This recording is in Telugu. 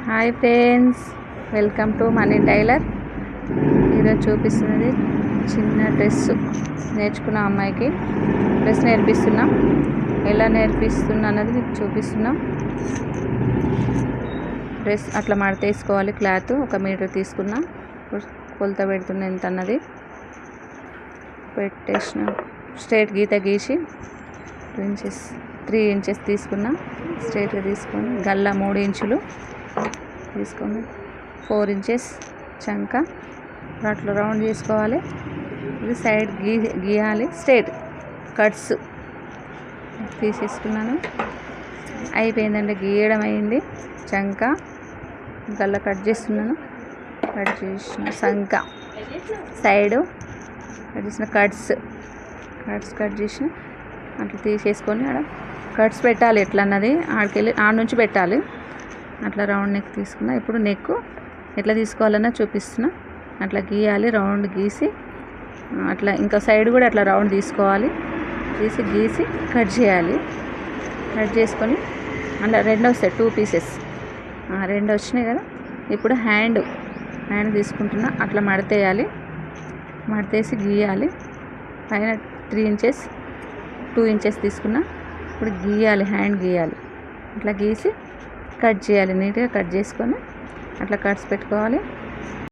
Hi friends, welcome to Money Tailor. ఈరోజు చూపిస్తున్నది చిన్న డ్రెస్ నేర్చుకున్న అమ్మాయికి డ్రెస్ నేర్పిస్తున్నాం. ఎలా నేర్పిస్తున్నా అన్నది మీకు చూపిస్తున్నాం. డ్రెస్ అట్లా మడత వేసుకోవాలి. క్లాత్ 1 మీటర్ తీసుకున్నా. కొలత పెడుతున్నా ఎంత అన్నది పెట్టేసిన. స్ట్రైట్ గీత గీసి 3 ఇంచెస్ తీసుకున్నా. స్ట్రైట్గా తీసుకొని గల్లా 3 ఇంచులు తీసుకొని 4 ఇంచెస్ చంక అట్లా రౌండ్ చేసుకోవాలి. ఇది సైడ్ గీయాలి. స్ట్రైట్ కట్స్ తీసేసుకున్నాను. అయిపోయిందండి, గీయడం అయింది. చంక గల్లా కట్ చేస్తున్నాను. కట్ చేసిన సంక సైడు కట్ చేసిన కట్స్ కట్ చేసిన అట్లా తీసేసుకొని ఆడ కట్స్ పెట్టాలి. ఎట్లా అన్నది ఆడ నుంచి పెట్టాలి. అట్లా రౌండ్ నెక్ తీసుకున్నా. ఇప్పుడు నెక్ ఎట్లా తీసుకోవాలన్నా చూపిస్తున్నా. అట్లా గీయాలి. రౌండ్ గీసి అట్లా ఇంకా సైడ్ కూడా అట్లా రౌండ్ తీసుకోవాలి. గీసి కట్ చేయాలి. కట్ చేసుకొని అలా 2 వస్తాయి. 2 పీసెస్ 2 వచ్చినాయి కదా. ఇప్పుడు హ్యాండ్ తీసుకుంటున్నా. అట్లా మడతేయాలి. మడతేసి గీయాలి. పైన 3 ఇంచెస్ 2 ఇంచెస్ తీసుకున్నా. ఇప్పుడు గీయాలి. హ్యాండ్ గీయాలి. అట్లా గీసి కట్ చేయాలి. నీట్గా కట్ చేసుకొని అట్లా కట్స్ పెట్టుకోవాలి.